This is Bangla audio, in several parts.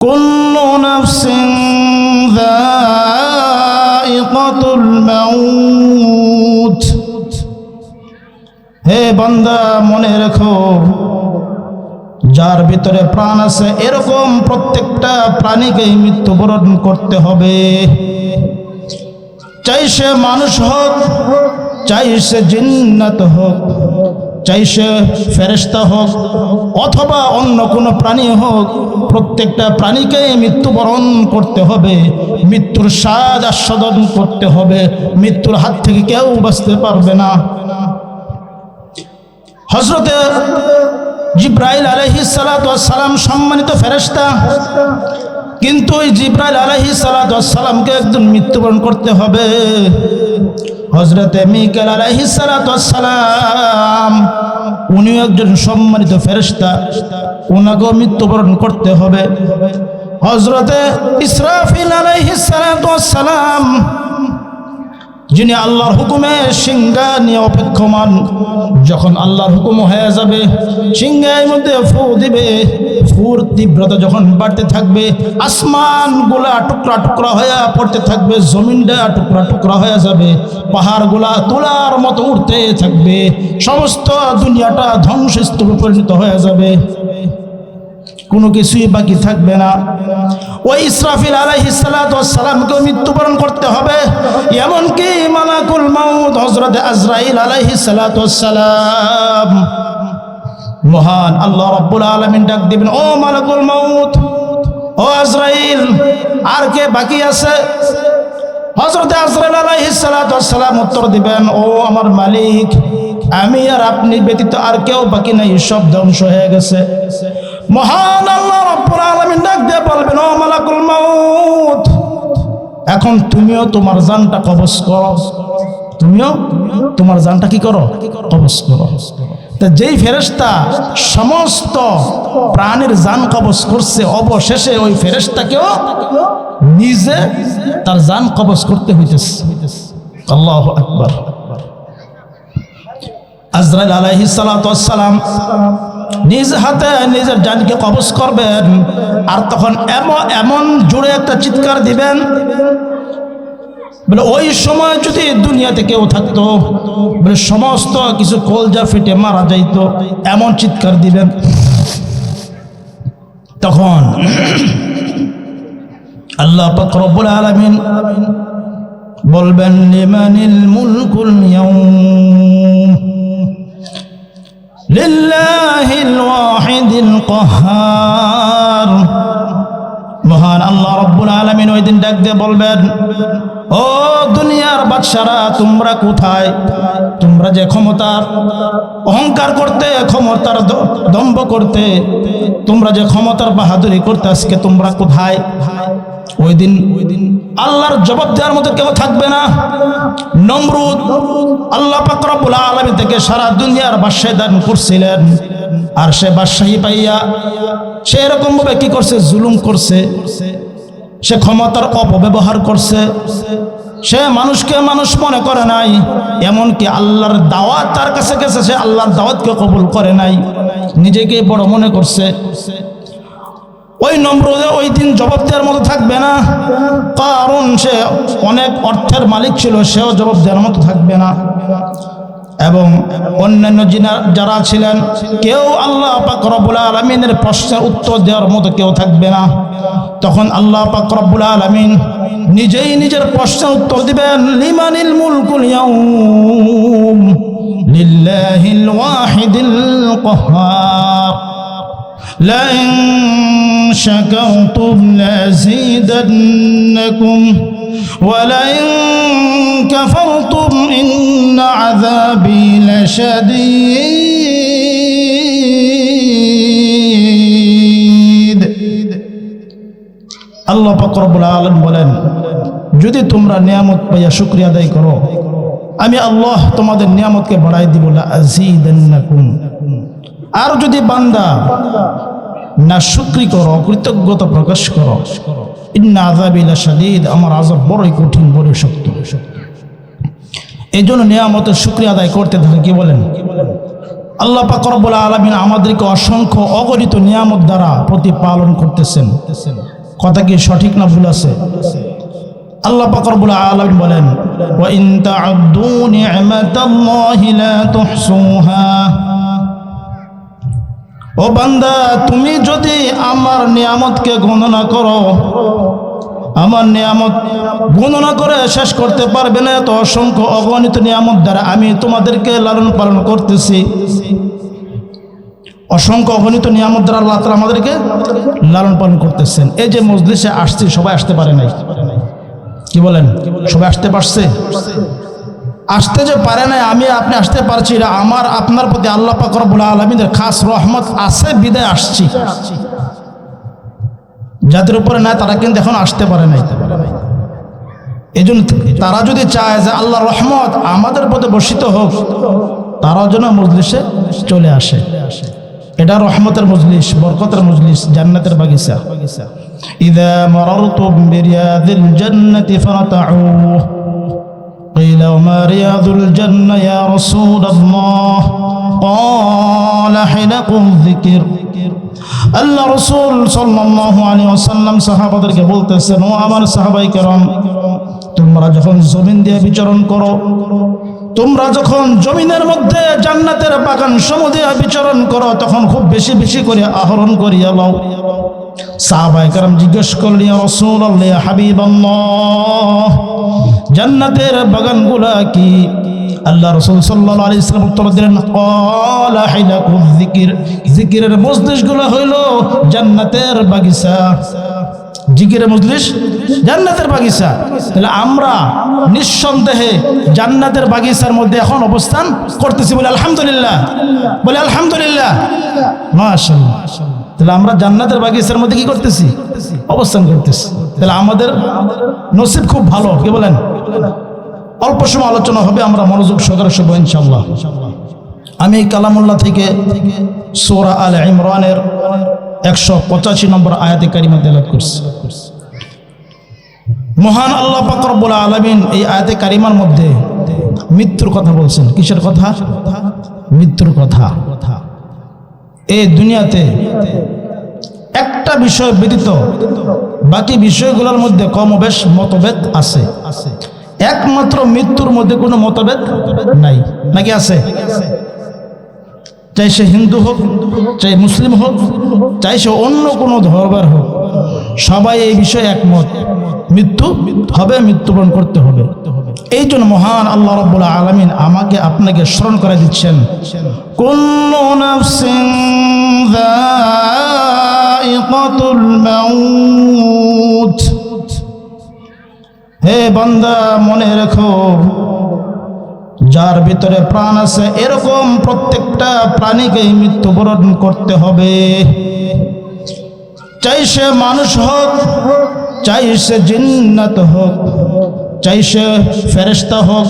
কুল্লু নাফসিন যায়িকাতুল মাউত। হে বান্দা, মনে রেখো, যার ভিতরে প্রাণ আছে এরকম প্রত্যেকটা প্রাণীকেই মৃত্যুবরণ করতে হবে। চাই সে মানুষ হোক, চাই সে জিন্নাত হোক, চাই সে ফেরেশতা হোক, অথবা অন্য কোনো প্রাণী হোক, প্রত্যেকটা প্রাণীকে মৃত্যুবরণ করতে হবে। মৃত্যুর স্বাদ আস্বাদন করতে হবে। মৃত্যুর হাত থেকে কেউ বাঁচতে পারবে না। হযরতে জিবরাইল আলাইহিস সালাতু ওয়াস সালাম সম্মানিত ফেরেশতা, কিন্তু ওই জিবরাইল আলাইহিস সালাতু ওয়াস সালামকে একদিন মৃত্যুবরণ করতে হবে। হযরতে মিকাইল আলাইহিস সালাতু ওয়াস সালাম, উনি একজন সম্মানিত ফেরেশতা, ওনাকেও মৃত্যুবরণ করতে হবে। হযরতে ইসরাফিল আলাইহিস সালাতু ওয়াস সালাম, যিনি আল্লাহর হুকুমে সিংহা নিয়ে অপেক্ষমান, যখন আল্লাহর হুকুম হয়ে যাবে সিংহের মধ্যে ফু দিবে, ফুর তীব্রতা যখন বাড়তে থাকবে, আসমানগুলা টুকরা টুকরা হয়ে পড়তে থাকবে, জমিনটা টুকরা টুকরা হয়ে যাবে, পাহাড়গুলা তুলার মতো উঠতে থাকবে, সমস্ত দুনিয়াটা ধ্বংসস্তূপে পরিণত হয়ে যাবে, কোনো কিছুই বাকি থাকবে না। ওই ইসরাফিল আলাইহিস সালাতু ওয়াস সালামকে মৃত্যুবরণ করতে হবে। এমনকি মালাকুল মাউত হযরত আজরাইল আলাইহিস সালাতু ওয়াস সালাম, মহান আল্লাহ রাব্বুল আলামিন ডাক দিবেন, ও মালাকুল মাউত, ও আজরাইল, আর কে বাকি আছে? হযরত আজরাইল আলাইহিস সালাতু ওয়াস সালাম উত্তর দিবেন, ও আমার মালিক, আমি আর আপনি ব্যতীত আর কেউ বাকি নাই, সব ধ্বংস হয়ে গেছে। মহান আল্লাহ রাব্বুল আলামিন ডাক দিয়ে বলবেন, ও মালাকুল মাউত, এখন তুমিও তোমার জানটা কবজ করো, তুমিও তোমার জানটা কি করো? কবজ করো। তা যেই ফেরেশতা সমস্ত প্রাণীর জান কবজ করছে, অবশেষে ওই ফেরেশতাকেও নিজে তার জান কবজ করতে হইতেছে। আল্লাহু আকবার। আজরাইল আলাইহিস সালাতু ওয়াস সালাম নিজ হাতে নিজের জানকে কবজ করবেন, আর তখন এমন জোরে একটা চিৎকার দিবেন, বলে ওই সময় যদি দুনিয়াতে কেউ থাকতো, বলে সমস্ত কিছু কলজা ফেটে মারা যাইতো, এমন চিৎকার দিবেন। তখন আল্লাহ পাক রব্বুল আলামিন বলবেন, লিমানিল মুলকুল ইয়াউম লিল্লাহিল ওয়াহিদিল কাহ্হার। মহান আল্লাহ রাব্বুল আলামিন ওই দিন ডাক দিয়ে বলবেন, ও দুনিয়ার বাদশারা, তোমরা কোথায়? তোমরা যে ক্ষমতার অহংকার করতে, ক্ষমতার দম্ভ করতে, তোমরা যে ক্ষমতার বাহাদুরি করতে, আজকে তোমরা কোথায়? ওই দিন আল্লাহর জবাব দেওয়ার মতো কেউ থাকবে না। নমরুদ আল্লাহ পাক রব্বুল আলামিন থেকে সারা দুনিয়ার বাদশাহী দান করছিলেন, আর সে বাদশাহী পাইয়া সে এরকম ভাবে কি করছে? জুলুম করছে, সে ক্ষমতার অপব্যবহার করছে, সে মানুষকে মানুষ মনে করে নাই, এমনকি আল্লাহর দাওয়াত তার কাছে গেছে, সে আল্লাহর দাওয়াতকে কবুল করে নাই, নিজেকে বড় মনে করছে। ওই নমরুদে ওই দিন জবাব দেওয়ার মতো থাকবে না, কারণ সে অনেক অর্থের মালিক ছিল, সেও জবাব দেওয়ার মতো থাকবে না। এবং অন্যান্য যারা ছিলেন, কেউ আল্লাহ পাক রব্বুল আলামিনের প্রশ্নের উত্তর দেওয়ার মতো কেউ থাকবে না। তখন আল্লাহ পাক রব্বুল আলামিন নিজেই নিজের প্রশ্নের উত্তর দিবেন, লিমানিল মুলকুল ইয়াউম লিল্লাহিল ওয়াহিদিল কাহ্হার লাইন শাকারতুম লাযীদান্নাকুম ওয়া লাইন কাফারতুম ইন্না আযাবী লাশাদীদ। আল্লাহ পাক রব্বুল আলামিন বলেন, যদি তোমরা নিয়ামত পাইয়া শুকরিয়া আদায় করো, আমি আল্লাহ তোমাদের নিয়ামতকে বাড়াই দিব, লাযীদান্নাকুম। আর যদি বান্দা না শুকরি করো, কৃতজ্ঞতা প্রকাশ করো, ইন্না আযাবী লাশাদীদ, আমার আযাব বড়ই কঠিন, বড়ই শক্ত। এই জন্য নিয়ামতের শুকরিয়া আদায় করতে থাকে। কি বলেন? আল্লাহ পাক রব্বুল আলামিন আমাদেরকে অসংখ্য অগণিত নিয়ামত দ্বারা প্রতিপালন করতেছেন। কথা কি সঠিক না ভুল আছে? আল্লাহ পাক রব্বুল আলামিন বলেন, ওয়া ইন তা'উদ্দু নি'মাতাল্লাহি লা তুহসুহা। ও বান্দা, তুমি যদি আমার নিয়ামতকে গণনা করো, আমার নিয়ামত গণনা করে শেষ করতে পারবে না। এত অসংখ্য অগণিত নিয়ামত দ্বারা আমি তোমাদেরকে লালন পালন করতেছি। অসংখ্য অগণিত নিয়ামত দ্বারা আল্লাহ তাআলা আমাদেরকে লালন পালন করতেছেন। এই যে মজলিসে আসছি, সবাই আসতে পারে নাই, কি বলেন? সবাই আসতে পারছে? আসতে যে পারে নাই, আমি আপনি আসতে পারছি, এটা আমার আপনার প্রতি আল্লাহ পাক রব্বুল আলামিনের খাস রহমত আছে বিদায় আসছি। যাদের উপরে নাই তারা কিন্তু এখন আসতে পারে নাই। এই জন্য তারা যদি চায় যে আল্লাহর রহমত আমাদের প্রতি বর্ষিত হোক, তারাও যেন মজলিসে চলে আসে। এটা রহমতের মজলিস, বরকতের মজলিস, জান্নাতের বাগিচা। ইযা মারারতুম বিরিয়াদিল জান্নাতি ফারাতাউ قيل وما رياض الجنة يا رسول الله قال حلق الذكر। আল্লাহ রাসূল সাল্লাল্লাহু আলাইহি ওয়াসাল্লাম সাহাবাদেরকে বলতেছেন, ও আমার সাহাবায়ে কেরাম, তোমরা যখন জমিন দিয়ে বিচরণ করো, তোমরা যখন জমিনের মধ্যে জান্নাতের বাগান সমূহ দিয়ে বিচরণ করো, তখন খুব বেশি বেশি করে আহরণ করিয়া লও। সাহাবায়ে কেরাম জিজ্ঞেস করলেন, ইয়া রাসূলুল্লাহ, ইয়া হাবিবাল্লাহ, জান্নাতের বাগানগুলা কি? আল্লাহ রাসূল সাল্লাল্লাহু আলাইহি ওয়াসাল্লাম উত্তর দিলেন, ক্বালা হিলাকুয যিকির, জিকিরের মজলিসগুলো হইল জান্নাতের বাগিচা। জিকিরের মজলিস জান্নাতের বাগিচা। তাহলে আমরা নিঃসন্দেহে জান্নাতের বাগিচার মধ্যে এখন অবস্থান করতেছি। বলে আলহামদুলিল্লাহ, বলে আলহামদুলিল্লাহ, মাশাআল্লাহ। তাহলে আমরা জান্নাতের বাগিচার মধ্যে কি করতেছি? অবস্থান করতেছি। তাহলে আমাদের নসিব খুব ভালো, কি বলেন? অল্প সময় আলোচনা হবে, আমরা মনোযোগ সহকারে শুনবো ইনশাআল্লাহ। আমি কালামুল্লাহ থেকে সূরা আলে ইমরানের 185 নম্বর আয়াতে কারিমা তেলাওয়াত করছি। মহান আল্লাহ পাক রব্বুল আলামিন এই আয়াতে কারিমার মধ্যে মৃত্যুর কথা বলছেন। কিসের কথা? মৃত্যুর কথা। এই দুনিয়াতে একটা বিষয় ব্যতীত বাকি বিষয়গুলোর মধ্যে কম বেশ মতভেদ আছে। একমাত্র মৃত্যুর মধ্যে কোনো মতভেদ নাই, নাকি আছে? চাই সে হিন্দু হোক, চাই মুসলিম হোক, চাই সে অন্য কোনো ধর্মের হোক, সবাই এই বিষয়ে একমত, মৃত্যু হবে, মৃত্যুবরণ করতে হবে। এই জন্য মহান আল্লাহ রাব্বুল আলামিন আমাকে আপনাকে স্মরণ করে দিচ্ছেন, কুল্লু নাফসিন যায়িকাতুল মাউত। হে বান্দা, মনে রেখো, যার ভিতরে প্রাণ আছে এরকম প্রত্যেকটা প্রাণীকেই মৃত্যুবরণ করতে হবে। চাই সে মানুষ হোক, চাই সে জিন্নাত হোক, চাই সে ফেরেশতা হোক,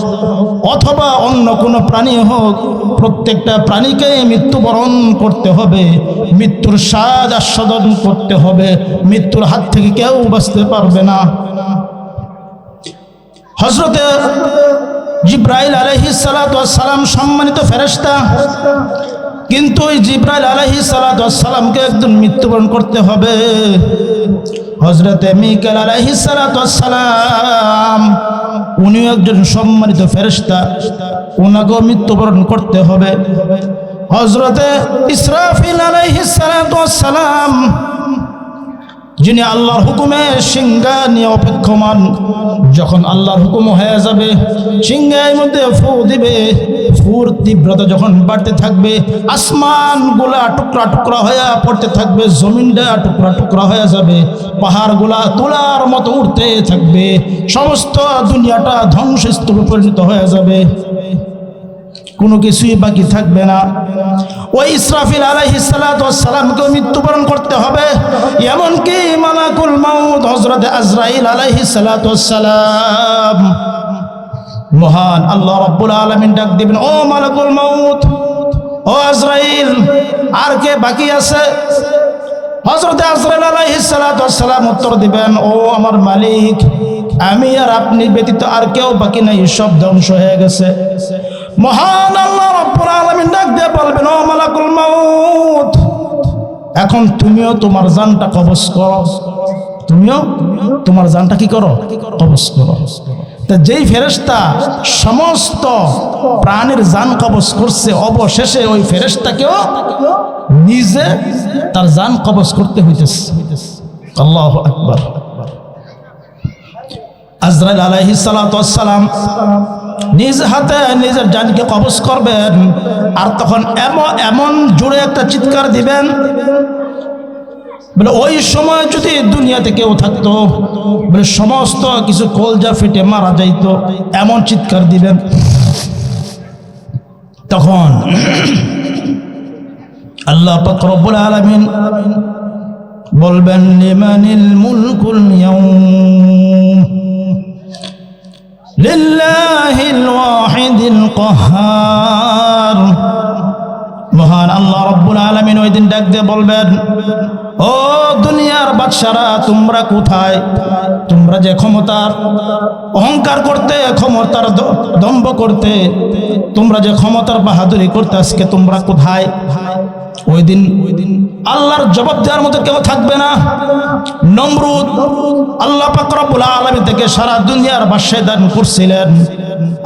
অথবা অন্য কোনো প্রাণী হোক, প্রত্যেকটা প্রাণীকেই মৃত্যুবরণ করতে হবে। মৃত্যুর স্বাদ আস্বাদন করতে হবে। মৃত্যুর হাত থেকে কেউ বাঁচতে পারবে না। হযরতে জিবরাইল আলাইহিস সালাতু ওয়াস সালাম সম্মানিত ফেরেশতা, কিন্তু ওই জিবরাইল আলাইহিস সালাতু ওয়াস সালামকে একদিন মৃত্যুবরণ করতে হবে। হযরতে মিকাইল আলাইহিস সালাতু ওয়াস সালাম, উনিও একজন সম্মানিত ফেরেশতা, ওনাকেও মৃত্যুবরণ করতে হবে। হযরতে ইসরাফিল আলাইহিস সালাতু ওয়াস সালাম, যিনি আল্লাহর হুকুমে সিংহা নিয়ে অপেক্ষমান, যখন আল্লাহর হুকুম হয়ে যাবে, সিংহের মধ্যে ফু দিবে, ফুর তীব্রতা যখন বাড়তে থাকবে, আসমানগুলা টুকরা টুকরা হয়ে পড়তে থাকবে, জমিনটা টুকরা টুকরা হয়ে যাবে, পাহাড়গুলা তুলার মতো উঠতে থাকবে, সমস্ত দুনিয়াটা ধ্বংসস্তূপে পরিণত হয়ে যাবে, কোনো কিছুই বাকি থাকবে না। ওই ইসরাফিল আলাইহিস সালাতু ওয়াস সালামকে মৃত্যুবরণ করতে হবে। এমনকি মালাকুল মাউত হযরত আজরাইল আলাইহিস সালাতু ওয়াস সালাম, মহান আল্লাহ রাব্বুল আলামিন ডাক দিবেন, ও মালাকুল মাউত, ও আজরাইল, আর কে বাকি আছে? হযরত আজরাইল আলাইহিস সালাতু ওয়াস সালাম উত্তর দিবেন, ও আমার মালিক, আমি আর আপনি ব্যতীত আর কেউ বাকি নাই, সব ধ্বংস হয়ে গেছে। মহান আল্লাহ রাব্বুল আলামিন ডাক দিয়ে বলবেন, ও মালাকুল মাউত, এখন তুমিও তোমার জানটা কবজ করো, তুমিও তোমার জানটা কি করো, কবজ করো। তা যেই ফেরেশতা সমস্ত প্রাণীর জান কবজ করছে, অবশেষে ওই ফেরেশতাকেও নিজে তার জান কবজ করতে হইতেছে। আল্লাহু আকবার। আজরাইল আলাইহিস সালাতু ওয়াস সালাম নিজ হাতে নিজের জানকে কবজ করবেন, আর তখন এমন জোরে একটা চিৎকার দিবেন, বলে ওই সময় যদি দুনিয়াতে কেউ থাকতো, বলে সমস্ত কিছু কলজা ফেটে মারা যাইতো, এমন চিৎকার দিবেন। তখন আল্লাহ পাক রব্বুল আলামিন বলবেন, লিমানিল মুলকুল ইয়াউম লিল্লাহিল ওয়াহিদিল কাহ্হার। মহান আল্লাহ রাব্বুল আলামিন ওই দিন ডাক দিয়ে বলবেন, ও দুনিয়ার বাদশারা, তোমরা কোথায়? তোমরা যে ক্ষমতার অহংকার করতে, ক্ষমতার দম্ভ করতে, তোমরা যে ক্ষমতার বাহাদুরি করতে, আজকে তোমরা কোথায়? ওই দিন আল্লাহর জবাব দেওয়ার মতো কেউ থাকবে না। নমরুদ আল্লাহ পাক রব্বুল আলামিন থেকে সারা দুনিয়ার বাদশাহী দান করছিলেন,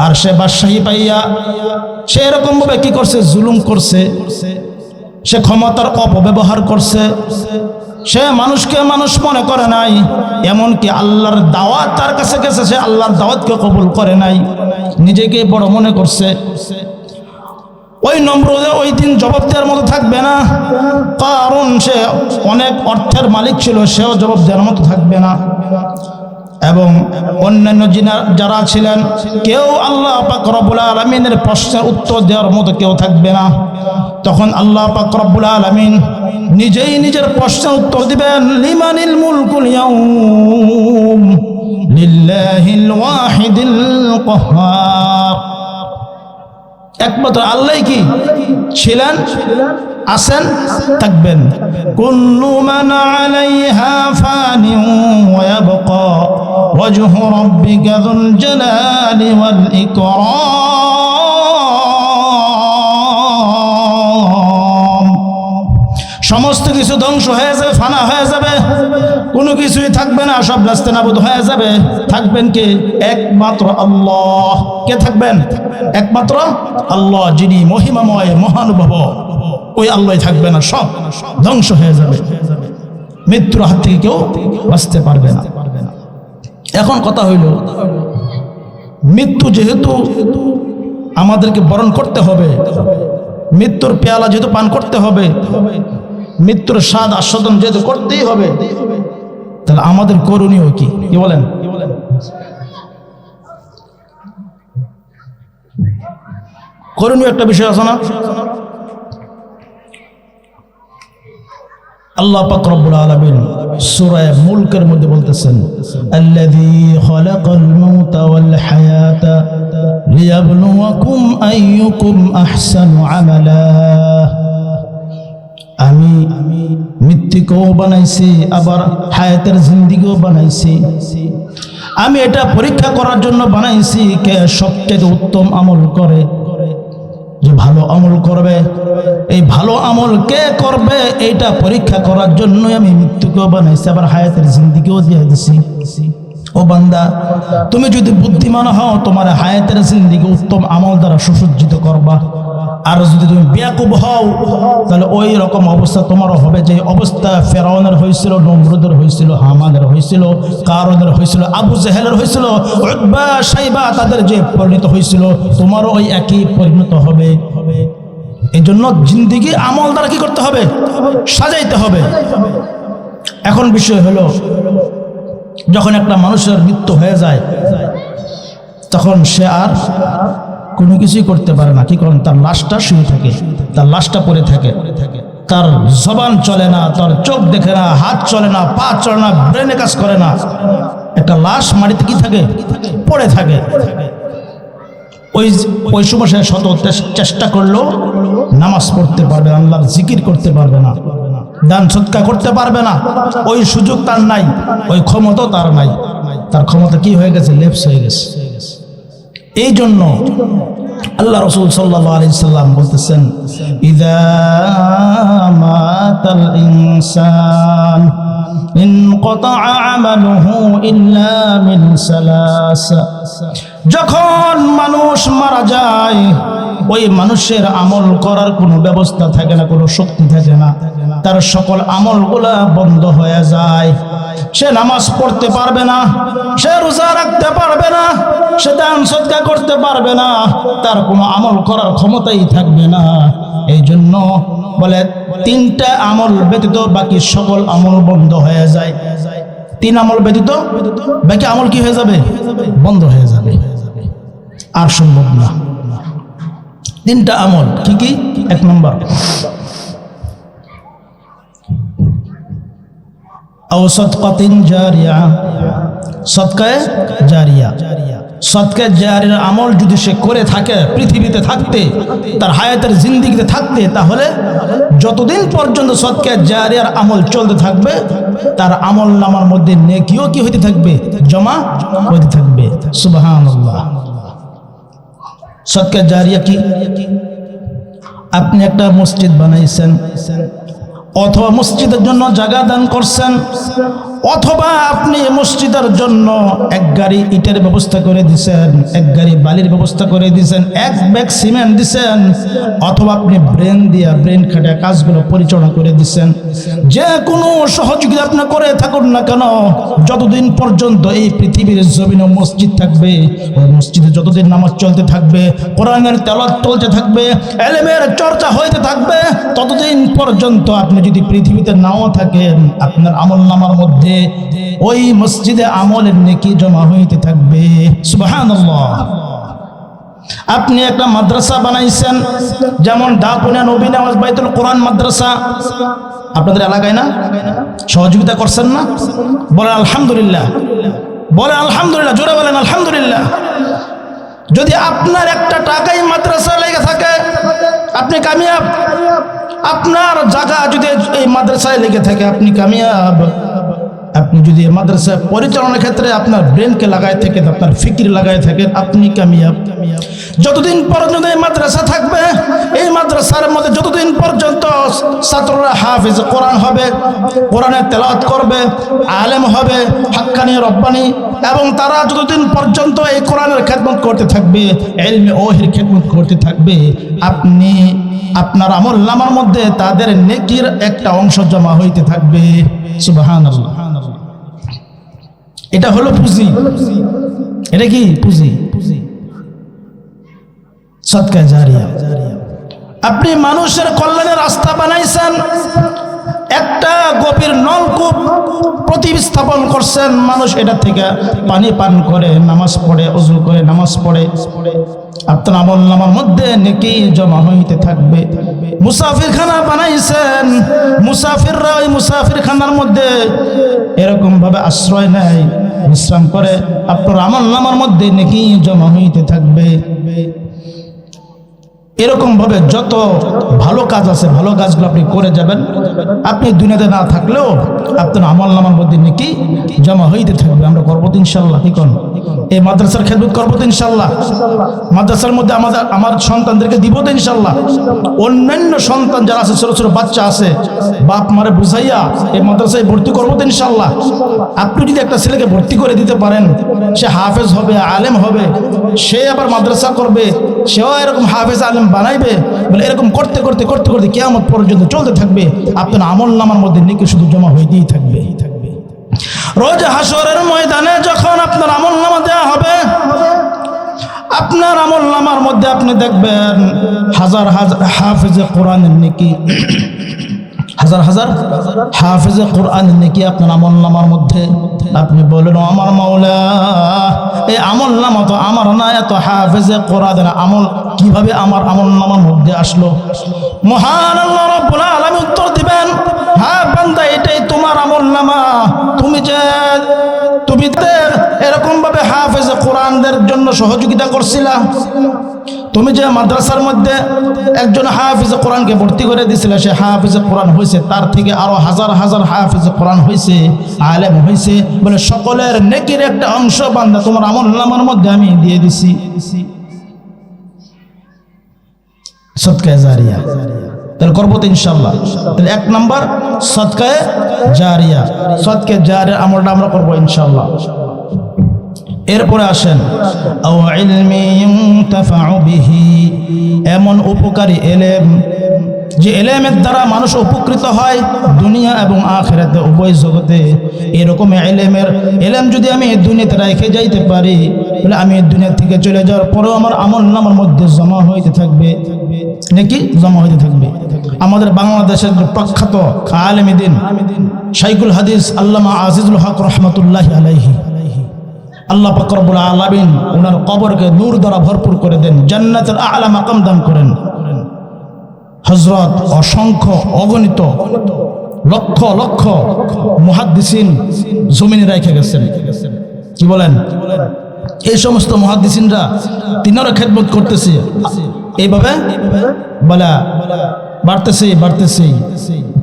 আর সে বাদশাহী পাইয়া সে এরকম ভাবে কি করছে, জুলুম করছে, সে ক্ষমতার অপব্যবহার করছে, সে মানুষকে মানুষ মনে করে নাই, এমনকি আল্লাহর দাওয়াত তার কাছে গেছে, সে আল্লাহর দাওয়াতকে কবুল করে নাই, নিজেকে বড় মনে করছে। ওই নমরুদে ওই দিন জবাব দেওয়ার মতো থাকবে না, কারণ সে অনেক অর্থের মালিক ছিল, সেও জবাব দেওয়ার মতো থাকবে না। এবং অন্যান্য যারা ছিলেন, কেউ আল্লাহ পাক রব্বুল আলামিনের প্রশ্নের উত্তর দেওয়ার মতো কেউ থাকবে না। তখন আল্লাহ পাক রব্বুল আলামিন নিজেই নিজের প্রশ্নের উত্তর দিবেন, লিমানিল মুলকুল ইয়াউম লিল্লাহিল ওয়াহিদিল কাহ্হার। একমাত্র আল্লাহই কি ছিলেন, আছেন, থাকবেন। কুল্লু মান আলাইহা ফানিন ওয়া ইয়াবকা ওয়াজহু রাব্বিকা যুল জালালি ওয়াল ইকরাম। সমস্ত কিছু ধ্বংস হয়ে যাবে, ফানা হয়ে যাবে, কোনো কিছুই থাকবে না, সব নাস্তেনাবুদ হয়ে যাবে। থাকবেন কে? একমাত্র আল্লাহ। কে থাকবেন? একমাত্র আল্লাহ, যিনি মহিমাময় মহানুভব, ওই আল্লাহ থাকবে না, সব ধ্বংস হয়ে যাবে। মৃত্যুর হাত থেকে কেউ বাঁচতে পারবে না। এখন কথা হইল, মৃত্যু যেহেতু আমাদেরকে বরণ করতে হবে, মৃত্যুর পেয়ালা যেহেতু পান করতে হবে, মৃত্যুর স্বাদ আস্বাদন যেহেতু করতেই হবে, তাহলে আমাদের করণীয় কি? কি বলেন? করণীয় একটা বিষয় আছে না? আল্লাহ পাক রব্বুল আলামিন সূরা মুলকের মধ্যে বলতেছেন, আল্লাযী খালাকাল মাউতা ওয়াল হায়াতা লিয়াবলুয়াকুম আইয়ুকুম আহসানু আমালা। আমি মৃত্যুকেও বানাইছি, আবার হায়াতের জিন্দেগিও বানাইছি। আমি এটা পরীক্ষা করার জন্য বানাইছি, কে সবচেয়ে উত্তম আমল করে, যে ভালো আমল করবে। এই ভালো আমল কে করবে, এইটা পরীক্ষা করার জন্যই আমি মৃত্যুকেও বানাইছি, আবার হায়াতের জিন্দেগিও দিয়ে দিছি। ও বান্দা, তুমি যদি বুদ্ধিমান হও, তোমার হায়াতের জিন্দেগি উত্তম আমল দ্বারা সুসজ্জিত করবা। আর যদি তুমি বেয়াকুব হও, তাহলে ওই রকম অবস্থা তোমারও হবে, যে অবস্থা ফেরাউনের হয়েছিল, নমরুদের হয়েছিল, হামানের হয়েছিল, কারুনের হয়েছিল, আবু জেহেলের হয়েছিল, উতবা শাইবা তাদের যে পরিণত হয়েছিল, তোমারও ওই একই পরিণত হবে। এই জন্য জিন্দেগি আমল দ্বারা কি করতে হবে? সাজাইতে হবে। এখন বিষয় হলো, যখন একটা মানুষের মৃত্যু হয়ে যায়, তখন সে আর কোনো কিছুই করতে পারে না। কি করেন? তার লাশটা শুয়ে থাকে, তার লাশটা পড়ে থাকে, তার জবান চলে না, তার চোখ দেখে না, হাত চলে না, পা চলে না, ব্রেনে কাজ করে না। একটা লাশ মাটিতে কি থাকে? পড়ে থাকে। ওই সময় সে শত চেষ্টা করলেও নামাজ পড়তে পারবে না, আল্লাহর জিকির করতে পারবে না, দান সদকা করতে পারবে না। ওই সুযোগ তার নাই, ওই ক্ষমতাও তার নাই। তার ক্ষমতা কি হয়ে গেছে? লেপস হয়ে গেছে। এই জন্য আল্লাহ রাসূল সাল্লাল্লাহু আলাইহি সাল্লাম বলতেছেন, ইযা মাতাল ইনসান ইনকাতাআ আমালুহু ইল্লা মিন সালাস। যখন মানুষ মারা যায় ওই মানুষের আমল করার কোনো ব্যবস্থা থাকে না, কোনো শক্তি থাকে না, তার সকল আমলগুলা বন্ধ হয়ে যায়। সে নামাজ পড়তে পারবে না, সে রোজা রাখতে পারবে না, সে দান সদকা করতে পারবে না, তার কোনো আমল করার ক্ষমতাই থাকবে না। এই জন্য বলে তিনটা আমল ব্যতীত বাকি সকল আমল বন্ধ হয়ে যায়। তিন আমল ব্যতীত বাকি আমল কি হয়ে যাবে? বন্ধ হয়ে যাবে, আর সম্ভব না। তিনটা আমল কি কি? এক নম্বর, আও সাদকাতিন জারিয়া, সদকায়ে জারিয়া। সদকায়ে জারিয়ার আমল যদি সে করে থাকে পৃথিবীতে থাকতে, তার হায়াতের জিন্দেগিতে থাকতে, তাহলে যতদিন পর্যন্ত সদকায়ে জারিয়ার আমল চলতে থাকবে তার আমল নামার মধ্যে নেকিও কি হইতে থাকবে? জমা হইতে থাকবে। সুবহানাল্লাহ। সদকায়ে জারিয়া কি? আপনি একটা মসজিদ বানাইছেন, অথবা মসজিদের জন্য জায়গা দান করছেন, অথবা আপনি মসজিদের জন্য এক গাড়ি ইটের ব্যবস্থা করে দিয়েছেন, এক গাড়ি বালির ব্যবস্থা করে দিয়েছেন, এক ব্যাগ সিমেন্ট দিয়েছেন, অথবা আপনি ব্রেন খাটিয়ে কাজগুলো পরিচালনা করে দিয়েছেন। যে কোনো সহযোগিতা আপনি করে থাকুন না কেন, যতদিন পর্যন্ত এই পৃথিবীর জমিনে মসজিদ থাকবে, ওই মসজিদে যতদিন নামাজ চলতে থাকবে, কোরআনের তেলাওয়াত চলতে থাকবে, ইলমের চর্চা হইতে থাকবে, ততদিন পর্যন্ত আপনি যদি পৃথিবীতে নাও থাকেন, আপনার আমলনামার মধ্যে ওই মসজিদে আমলের নেকি জমা হইতে থাকবে। সুবহানাল্লাহ। আপনি একটা মাদ্রাসা বানাইছেন, যেমন দাপুনিয়া নবী নওয়াজ বাইতুল কোরআন মাদ্রাসা, আপনাদের এলাকায় না? সহযোগিতা করছেন না? বলেন আলহামদুলিল্লাহ, বলেন আলহামদুলিল্লাহ, জোরে বলেন আলহামদুলিল্লাহ। যদি আপনার একটা টাকাই মাদ্রাসা লেগে থাকে আপনি কামিয়াব। আপনার জায়গা যদি এই মাদ্রাসায় লেগে থাকে আপনি কামিয়াব। আপনি যদি মাদ্রাসা পরিচালনার ক্ষেত্রে আপনার ব্রেনকে লাগায় থাকেন, আপনার ফিকির লাগায় থাকেন, আপনি কামিয়াব। যতদিন পর্যন্ত এই মাদ্রাসা থাকবে, এই মাদ্রাসার মধ্যে যতদিন পর্যন্ত ছাত্ররা হাফেজ কোরআন হবে, কোরআনের তেলাওয়াত করবে, আলেম হবে, হাক্কানি রব্বানি, এবং তারা যতদিন পর্যন্ত এই কোরআনের খেদমত করতে থাকবে, ইলমে ওহির খেদমত করতে থাকবে, আপনি আপনার আমলনামার মধ্যে তাদের নেকির একটা অংশ জমা হইতে থাকবে। সুবহানাল্লাহ। এটা হলো পুঁজি। এটা কি? পুঁজি, সদকায়ে জারিয়া। আপনি মানুষের কল্যাণের রাস্তা বানাইছেন, একটা গভীর নলকূপ প্রতিস্থাপন করছেন, মানুষ এটা থেকে পানি পান করে, নামাজ পড়ে, ওযু করে নামাজ পড়ে, আপনার আমলনামার মধ্যে নেকি জমা হইতে থাকবে। মুসাফিরখানা বানাইছেন, মুসাফিররা ওই মুসাফিরখানার মধ্যে এরকম ভাবে আশ্রয় নেয়, বিশ্রাম করে, আপনার আমলনামার মধ্যে নেকি জমা হইতে থাকবে। এরকম ভাবে যত ভালো কাজ আছে, ভালো কাজগুলো আপনি করে যাবেন, আপনি দুনিয়াতে না থাকলেও আপনার আমলনামার মধ্যে নেকি জমা হইতে থাকবে। আমরা করবো তো ইনশাল্লাহ। কি কোন এই মাদ্রাসার খেদমত করবো তো ইনশাল্লাহ। মাদ্রাসার মধ্যে আমার সন্তানদেরকে দিব তো ইনশাল্লাহ। অন্যান্য সন্তান যারা আছে, ছোট ছোট বাচ্চা আছে, বাপ মারে বুঝাইয়া এই মাদ্রাসায় ভর্তি করবো তো ইনশাল্লাহ। আপনি যদি একটা ছেলেকে ভর্তি করে দিতে পারেন, সে হাফেজ হবে, আলেম হবে, সে আবার মাদ্রাসা করবে, সেও এরকম হাফেজ আলেম বানাইবে, বলে এরকম করতে করতে করতে করতে কিয়ামত পর্যন্ত চলতে থাকবে, আপনার আমলনামার মধ্যে নেকি শুধু জমা হইতেই থাকবে। রোজ হাসরের ময়দানে যখন আপনার আমলনামা দেওয়া হবে, আপনার আমলনামার মধ্যে আপনি দেখবেন হাজার হাজার হাফেজে কোরআনের নেকি, হাজার হাজার হাফেজে কোরআনের নেকি আপনার আমলনামার মধ্যে। আপনি বলেন, আমার মাওলা, এই আমলনামা তো আমার না, এত হাফেজে কোরআনের আমল কিভাবে আমার আমলনামার মধ্যে আসলো? মহান আল্লাহ রাব্বুল আলামিন উত্তর দিবেন, হ্যাঁ বান্দা, এটাই তোমার আমলনামা। তুমি এরকম ভাবে হাফেজে কোরআনদের জন্য সহযোগিতা করছিলা, তুমি যে মাদ্রাসার মধ্যে একজন হাফেজে কোরআনকে ভর্তি করে দিয়েছিলে, সে হাফেজে কোরআন হয়েছে, তার থেকে আরো হাজার হাজার হাফেজে কোরআন হয়েছে, আলেম হয়েছে, বলে সকলের নেকির একটা অংশ বান্দা তোমার আমলনামার মধ্যে আমি দিয়ে দিছি। সদকায়ে জারিয়া। তাহলে করবো তো ইনশাআল্লাহ। তাহলে 1 নাম্বার সদকায়ে জারিয়া, সদকায়ে জারিয়া আমলটা আমরা করবো ইনশাআল্লাহ। এরপরে আসেন আও ইলমি ইউনতাফাউ বিহি, এমন উপকারী এলেম যে এলেমের দ্বারা মানুষ উপকৃত হয় দুনিয়া এবং আখিরাতে উভয় জগতে। এরকম এলেম যদি আমি এই দুনিয়াতে রেখে যাইতে পারি, তাহলে আমি এই দুনিয়া থেকে চলে যাওয়ার পরেও আমার আমলনামার মধ্যে জমা হইতে থাকবে, নাকি জমা হইতে থাকবে। আমাদের বাংলাদেশের প্রখ্যাত আলেম দ্বীন শাইখুল হাদিস আল্লামা আজিজুল হক রহমতুল্লাহি আলাইহি, আল্লাহ পাক রব্বুল আলামিন ওনার কবরকে নূর দ্বারা ভরপুর করে দেন, জান্নাতের আলা মাকাম দান করেন। হযরত অসংখ্য অগণিত লক্ষ লক্ষ মুহাদ্দিসিন জমিনে রেখে গেছেন। কি বলেন? এই সমস্ত মুহাদ্দিসিনরা তিনারা খেদমত করতেছে, এইভাবে বলা বাড়তেছে বাড়তেছে,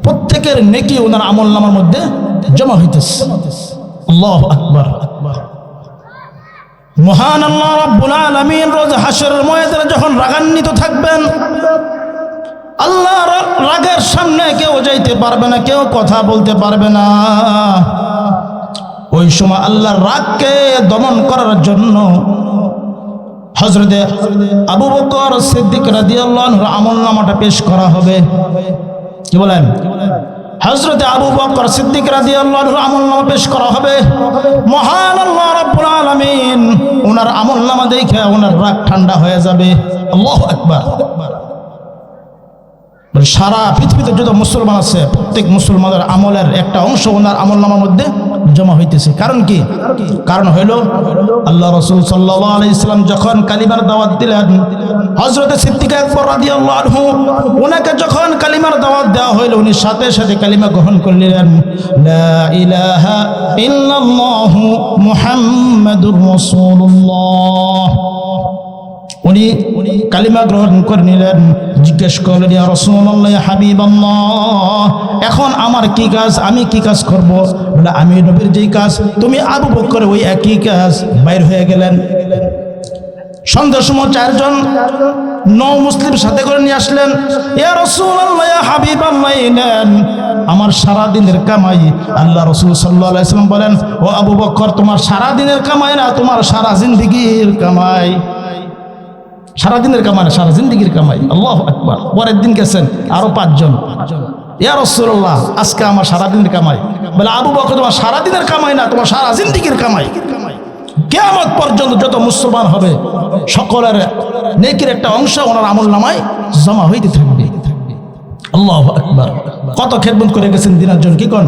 প্রত্যেকের নেকি ওনার আমলনামার মধ্যে জমা হইতেছে। আল্লাহু আকবার। মহান আল্লাহ রাব্বুল আলামিন রোজ হাশরের ময়দানে যখন রাগান্বিত থাকবেন, আল্লাহর রাগের সামনে কেউ যাইতে পারবে না, কেউ কথা বলতে পারবে না। ওই সময় আল্লাহর রাগকে দমন করার জন্য হযরতে আবু বকর সিদ্দিক রাদিয়াল্লাহু আনহুর আমলনামাটা পেশ করা হবে। কি বলেন? হযরতে আবু বকর সিদ্দিক রাদিয়াল্লাহু আনহুর আমলনামা পেশ করা হবে। মহান আল্লাহ রাব্বুল আলামিন ওনার আমলনামা দেখে ওনার রাগ ঠান্ডা হয়ে যাবে। আল্লাহু আকবার। সারা পৃথিবীতে যত মুসলমান আছে প্রত্যেক মুসলমানের আমলের একটা অংশ ওনার আমলনামার মধ্যে জমা হইতেছে। কারণ কি? কারণ হইল আল্লাহ রাসূল সাল্লাল্লাহু আলাইহি সাল্লাম যখন কালিমার দাওয়াত দিলেন, হযরত সিদ্দিক আকবর রাদিয়াল্লাহু আনহু ওনাকে যখন কালিমার দাওয়াত দেওয়া হইল, উনি সাথে সাথে কালিমা গ্রহণ করলেন, লা ইলাহা ইল্লাল্লাহু মুহাম্মাদুর রাসূলুল্লাহ। উনি কালিমা গ্রহণ করে নিলেন। জিজ্ঞেস করলেন, ইয়া রাসূলুল্লাহ, ইয়া হাবিবাল্লাহ, এখন আমার কি কাজ, আমি কি কাজ করব? বলে, আমি নবীর যেই কাজ তুমি আবু বকর ওই একই কাজ। বাইর হয়ে গেলেন। সন্ধ্যার সময় 4 জন নও মুসলিম সাথে করে নিয়ে আসলেন। ইয়া রাসূলুল্লাহ, ইয়া হাবিবাল্লাহ, নেন আমার সারা দিনের কামাই। আল্লাহ রাসূল সাল্লাল্লাহু আলাইহি ওয়াসাল্লাম বলেন, ও আবু বকর, তোমার সারা দিনের কামাই না, তোমার সারা জিন্দেগীর কামাই। সারা দিনের কামাই, সারা জিন্দেগীর কামাই। আল্লাহু আকবার। পরের দিন গেছেন আরো 5 জন, ইয়া রাসূলুল্লাহ, আজকে আমার সারা দিনের কামাই। বলে, আবু বকর, তোমার সারা দিনের কামাই না, তোমার সারা জিন্দেগীর কামাই। কিয়ামত পর্যন্ত যত মুসলমান হবে সকলের নেকির একটা অংশ ওনার আমলনামায় জমা হইতে থাকবে। আল্লাহু আকবার। কত খেদমত করে গেছেন দিনের জন্য। কি কোন?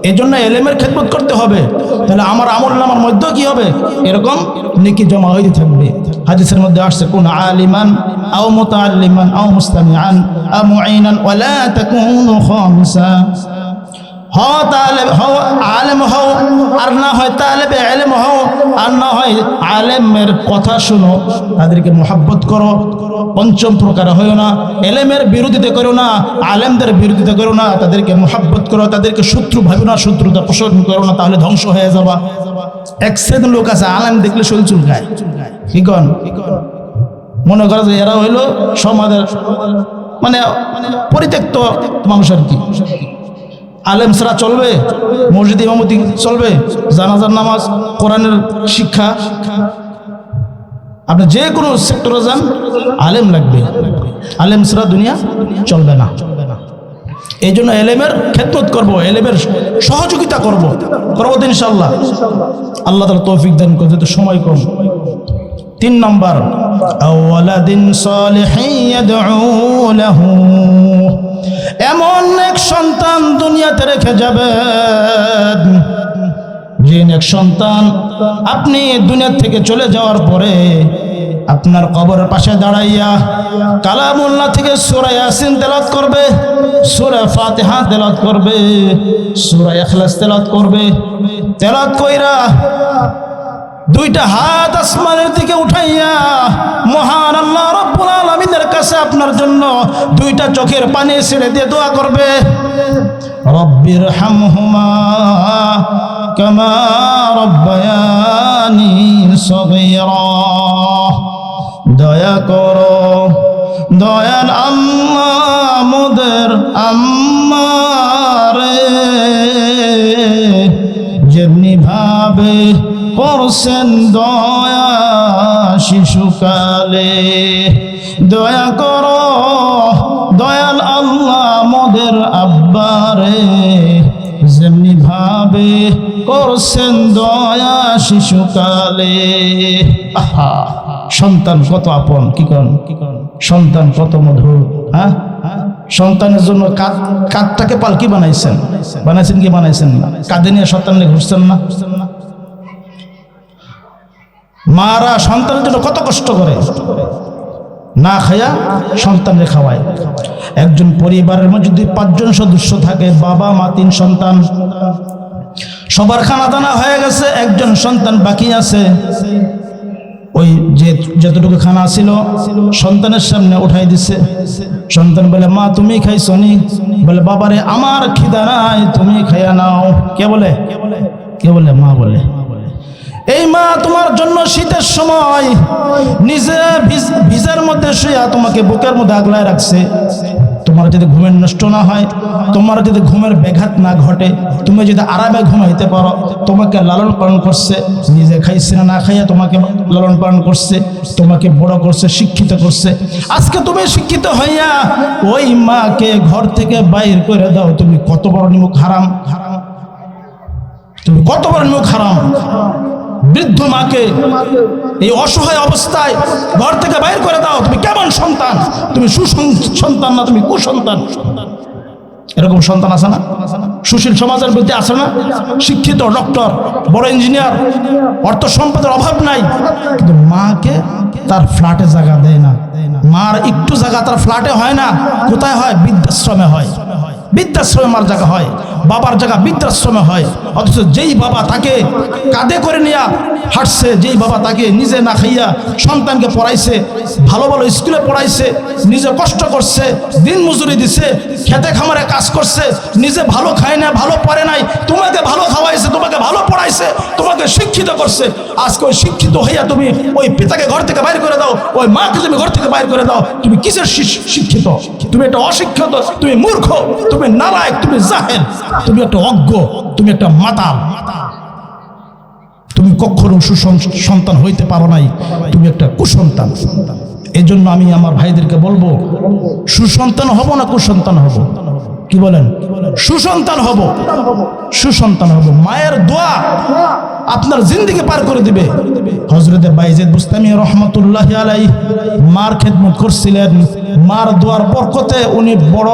এই জন্য এলেমের খেদমত করতে হবে, তাহলে আমার আমলনামার মধ্যে কি হবে? এরকম নেকি জমা হইতে থাকবে। হাদিসের মধ্যে আসছে, কোন আলিমান আও মুতাআল্লিমান আও মুস্তামিআন আও মুঈনান ওয়ালা তাকুনু খামিসা। হও তালেব, হও আলেম, হও আর না হয় তালেবে ইলম, হও আর না হয় আলেমের কথা শুনো, তাদেরকে মুহাব্বত করো। 5ম প্রকার হইও না, ইলমের বিরোধিতা করো না, আলেমদের বিরোধিতা করো না, তাদেরকে মুহাব্বত করো, তাদেরকে শত্রু ভাবো না, শত্রুতা পোষণ করো না, তাহলে ধ্বংস হয়ে যাবা। এক শ্রেণীর লোক আছে আলেম দেখলে শরীর চুলকায়। কি কন? মনে করো যে এরা হইল সমাজের মানে পরিত্যক্ত মানুষ আর কি। আলেম ছাড়া চলবে? মসজিদ ইমামতি চলবে? জানাজার নামাজ, কোরআনের শিক্ষা, আপনি যে কোনো সেক্টরে যান আলেম লাগবে। আলেম ছাড়া দুনিয়া চলবে না। এই জন্য এলেমের খেদমত করবো, এলেমের সহযোগিতা করবো তো ইনশাআল্লাহ। আল্লাহ তাআলা তৌফিক দান করে। তো সময় কম। 3 নম্বর, আওয়ালাদিন সালিহিন ইয়াদউ লাহু, এমন এক সন্তান দুনিয়াতে রেখে যাবেন, যে এক সন্তান আপনি দুনিয়া থেকে চলে যাওয়ার পরে আপনার কবরের পাশে দাঁড়াইয়া কালামুল্লাহ থেকে সূরা ইয়াসিন তেলাওয়াত করবে, সূরা ফাতিহা তেলাওয়াত করবে, সূরা ইখলাস তেলাওয়াত করবে। তেলাওয়াত কইরা 2টা হাত আসমানের দিকে উঠাইয়া মহান আল্লাহ রাব্বুল আলামিনের কাছে আপনার জন্য 2টা চোখের পানি ছেড়ে দিয়ে দোয়া করবে, রব্বির হামহুমা কামা রব্বায়ানি সগীরা। দয়া করো দয়াল ভাবে করছেন দয়া শিশুকালে। দয়া করো দয়াল আল্লাহ মোদের আব্বারে, যেমনি ভাবে করছেন দয়া শিশুকালে। আহা, সন্তান কত আপন, কি করেন সন্তান কত মধুর। হ্যাঁ, সন্তানের জন্য কাঁধটাকে পালকি বানাইছেন কি বানাইছেন না? কাঁধে নিয়ে সন্তান নিয়ে ঘুরছেন না? মারা সন্তানের জন্য কত কষ্ট করে, না খায়া সন্তানকে খাওয়ায়। একজন পরিবারের মধ্যে যদি 5 জন সদস্য থাকে, বাবা মা 3 সন্তান, সবার খানা দানা হয়ে গেছে, একজন সন্তান বাকি আছে। ওই যতটুকু খানা ছিল সন্তানের সামনে উঠাই দিছে। সন্তান বলে, মা তুমি খাইছো নি? বলে, বাবারে আমার খিদা নাই, তুমি খাইয়া নাও। কে বলে? মা বলে। এই মা তোমার জন্য শীতের সময় নিজে ভিজের মধ্যে শুয়া তোমাকে বুকের মধ্যে আগলায় রাখছে। তোমার যদি ঘুমের নষ্ট না হয়, তোমার যদি ঘুমের ব্যাঘাত না ঘটে, তুমি যদি আরামে ঘুমাইতে পারো, তোমাকে লালন পালন করছে। নিজে খাইছে না খাইয়া তোমাকে লালন পালন করছে, তোমাকে বড় করছে, শিক্ষিত করছে। আজকে তুমি শিক্ষিত হইয়া ওই মাকে ঘর থেকে বাইর করে দাও, তুমি কত বড় নিমুখ হারাম, তুমি কত বড় নিমুখ হারাম। বৃদ্ধ মাকে এই অসহায় অবস্থায় ঘর থেকে বাইর করে দাও, তুমি কেমন সন্তান? তুমি সুসন্তান না, তুমি কুসন্তান। এরকম সন্তান আছে না? সুশীল সমাজের মধ্যে আছে না? শিক্ষিত ডক্টর, বড় ইঞ্জিনিয়ার, অর্থ সম্পদের অভাব নাই, কিন্তু মাকে তার ফ্ল্যাটে জায়গা দেয় না। মার একটু জায়গা তার ফ্ল্যাটে হয় না, কোথায় হয়? বৃদ্ধাশ্রমে হয়। বৃদ্ধাশ্রমে মার জায়গা হয়, বাবার জায়গা বৃদ্ধাশ্রমে হয়। অথচ যেই বাবা তাকে কাঁধে করে নিয়ে হাঁটছে, যেই বাবা তাকে নিজে না খাইয়া সন্তানকে পড়াইছে, ভালো ভালো স্কুলে পড়াইছে, নিজে কষ্ট করছে, দিন মজুরি দিছে, খেতে খামারে কাজ করছে, নিজে ভালো খায় না, ভালো পড়ে নাই, তোমাকে ভালো খাওয়াইছে, তোমাকে ভালো পড়াইছে, তোমাকে শিক্ষিত করছে। আজকে ওই শিক্ষিত হইয়া তুমি ওই পিতাকে ঘর থেকে বাইর করে দাও, ওই মাকে তুমি ঘর থেকে বাইর করে দাও, তুমি কিসের শিক্ষিত? তুমি একটা অশিক্ষিত, তুমি মূর্খ, তুমি নালায়েক, তুমি জাহেল, তুমি একটা অজ্ঞ, তুমি একটা মাতাল। তুমি কখনো সুসন্তান হইতে পারো নাই, তুমি একটা কুসন্তান। এই জন্য আমি আমার ভাইদেরকে বলবো, সুসন্তান হব না কুসন্তান হব? কি বলেন? সুসন্তান হব, সুসন্তান হব। মায়ের দোয়া আপনার জিন্দেগি পার করে দিবে। হযরতে বাইজিদ বুস্তামি রহমাতুল্লাহি আলাইহি মার খেদমত করছিলেন। মার দোয়ার বরকতে উনি বড়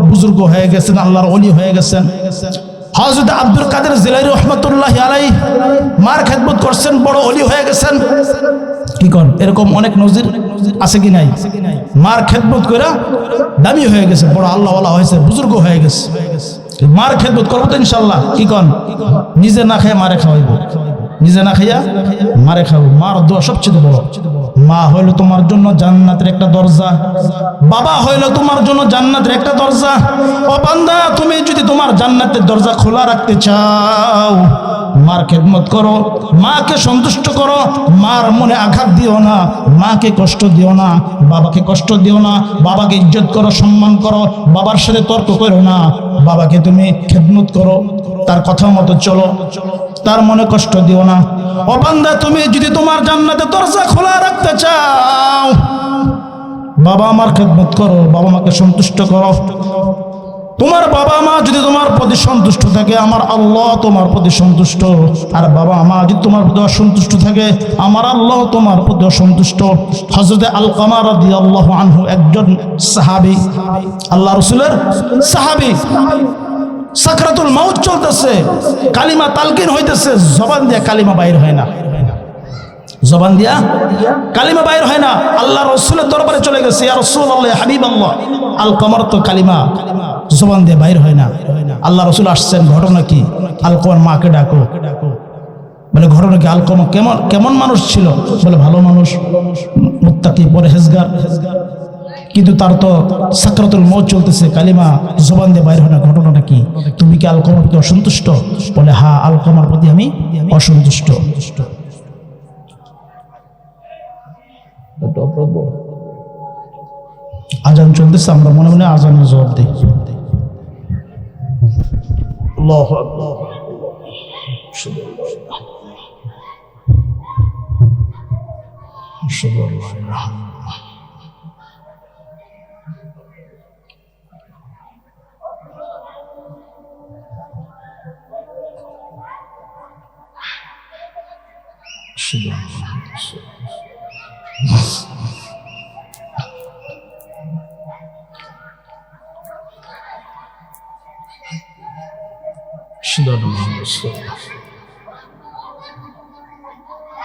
বুজুর্গ হয়ে গেছেন, আল্লাহর ওলি হয়ে গেছেন। হযরত আব্দুল কাদের জিলানী রহমাতুল্লাহি আলাইহি মার খেদমত করছেন, বড় ওলি হয়ে গেছেন। কি কোন এরকম অনেক নজির আছে কি নাই? মার খেদমত করে দামি হয়ে গেছে, বড় আল্লাহওয়ালা হয়েছে, বুজুর্গ হয়ে গেছে। মার খেদমত করবো তো ইনশাল্লাহ। কি কোন? নিজে না খেয়ে মারে খাওয়াইব, নিজে না খাইয়া মারে খাবো। মার দোয়া সবচেয়ে বড়। মা হইল তোমার জন্য জান্নাতের একটা দরজা, বাবা হইল তোমার জন্য জান্নাতের একটা দরজা। ও বান্দা, তুমি যদি তোমার জান্নাতের দরজা খোলা রাখতে চাও, মার খেদমত করো, মাকে সন্তুষ্ট করো, মার মনে আঘাত দিও না, মাকে কষ্ট দিও না, বাবাকে কষ্ট দিও না, বাবাকে ইজ্জত করো, সম্মান করো, বাবার সাথে তর্ক করো না, বাবাকে তুমি খেদমত করো, তার কথা মতো চলো, তার মনে কষ্ট দিও না। ও বান্দা, তুমি যদি তোমার জান্নাতের দরজা খোলা রাখতে চাও, বাবা মার খেদমত করো, বাবা মাকে সন্তুষ্ট করো। তোমার বাবা মা যদি তোমার প্রতি সন্তুষ্ট থাকে, আমার আল্লাহ তোমার প্রতি সন্তুষ্ট। আর বাবা মা যদি তোমার প্রতি অসন্তুষ্ট থাকে, আমার আল্লাহ তোমার প্রতি অসন্তুষ্ট। হযরতে আলকামা রাদিয়াল্লাহু আনহু একজন সাহাবী, আল্লাহ রাসূলের সাহাবী। সাকরাতুল মাউত চলতেছে, কালিমা তালকিন হইতেছে, জবান দিয়া কালিমা বাইর হয় না, জবান দিয়া কালিমা বাইর হয় না। আল্লাহ রাসূলের দরবারে চলে গেছে, ইয়া রাসূলুল্লাহ, ইয়া হাবিবাল্লাহ, আলকামার তো কালিমা জবান দিয়ে বাইর হয় না। আল্লাহ রাসূল আসছেন, ঘটনা কি? আলকামার মাকে ডাকো। বলে ঘটনা কি? আলকামা কেমন মানুষ ছিল? বলে ভালো মানুষ, মুত্তাকি, পরহেজগার, কিন্তু তার তো সাকরাতুল মউত চলতেছে, কালিমা জবান দিয়ে বাইর হয় না। ঘটনাটা কি? তুমি কি আলকামার প্রতি অসন্তুষ্ট? বলে হ্যাঁ, আলকামার প্রতি আমি অসন্তুষ্ট। আজান চলতেছে, আমরা মনে মনে আজানের জবাব দিই। আল্লাহু আকবার। أشهد أن لا إله إلا الله أشهد أن محمدا رسول الله أشهد أن محمدا رسول الله